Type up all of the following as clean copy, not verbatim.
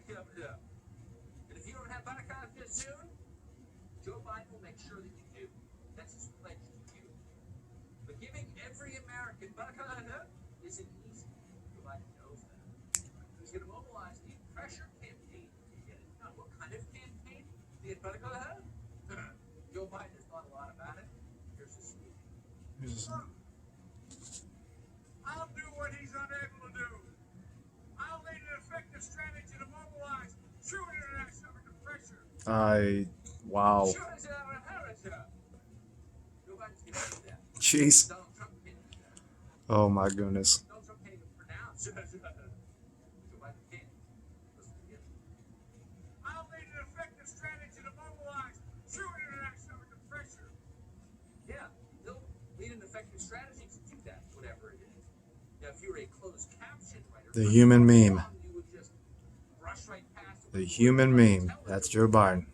And if you don't have Baraka soon, Joe Biden will make sure that you do. That's his pledge to you. But giving every American Baraka isn't easy. Joe Biden knows that. He's going to mobilize a pressure campaign to get it done. What kind of campaign? To get Baraka? Joe Biden has thought a lot about it. Here's the scoop. I'll do what he's unable to do. I'll lead an effective strategy to mobilize true international pressure. Wow. Jeez. Oh my goodness. I'll lead an effective strategy to mobilize true international pressure. Yeah, they'll lead an effective strategy to do that, whatever it is. Now, if you were a closed caption writer, The human meme. you would just brush right past it. The human meme. That's Joe Biden.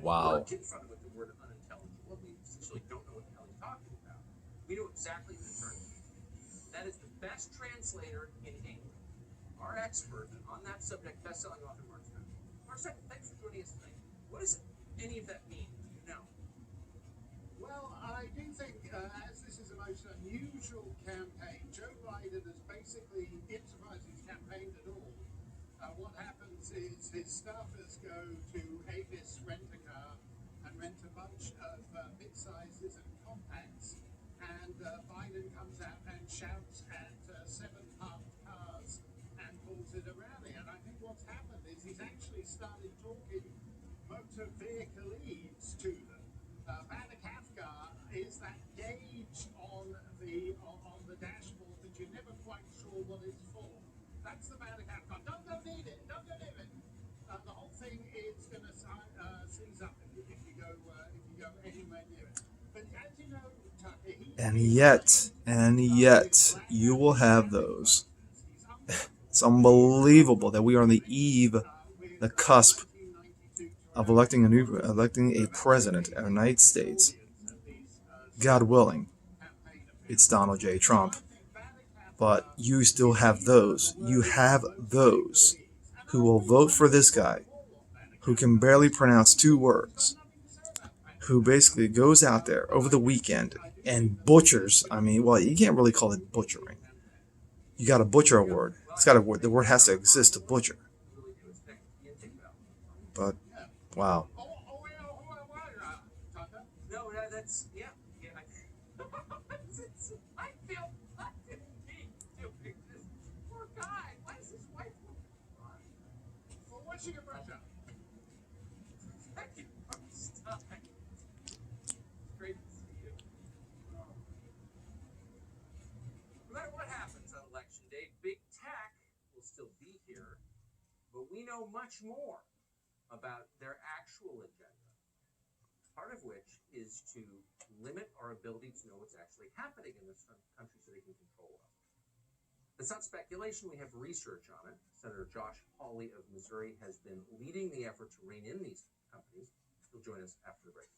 Wow. Confronted with the word unintelligible, we essentially don't know what the hell he's talking about. We know exactly who the term means. That is the best translator in English. Our expert on that subject, bestselling author Mark Smith. Mark Smith, thanks for joining us tonight. What does any of that mean? Do you know? Well, I do think, as this is the most unusual campaign, Joe Biden has basically improvised his campaign at all. What happens is his staffers go to Avis Rent-A-Car and rent a bunch of mid-sizes and compacts, and Biden comes out and shouts at 7 parked cars and calls it a rally. And I think what's happened is he's actually started talking motor vehicle-ese to them. Kafka is that gauge on the dashboard that you're never quite sure what it's for. That's the Kafka. Don't need it. Don't go near it. The whole thing is going to seize up if you go anywhere near it. But as you know, Tucker, And yet, you will have those. It's unbelievable that we are on the eve, the cusp of electing a president of the United States. God willing, it's Donald J. Trump. But you still have those. You have those who will vote for this guy, who can barely pronounce 2 words, who basically goes out there over the weekend and butchers. I mean, well, you can't really call it butchering. You got to butcher a word. It's got a word. The word has to exist to butcher. But wow. No, that's yeah. I feel me doing this. Poor guy. Why is his wife on? Well, what's she gonna brush up? Thank you. Stop. Great to see you. No matter what happens on election day, big tech will still be here, but we know much more about their actual agenda, part of which is to limit our ability to know what's actually happening in this country so they can control us. It's not speculation, we have research on it. Senator Josh Hawley of Missouri has been leading the effort to rein in these companies. He'll join us after the break.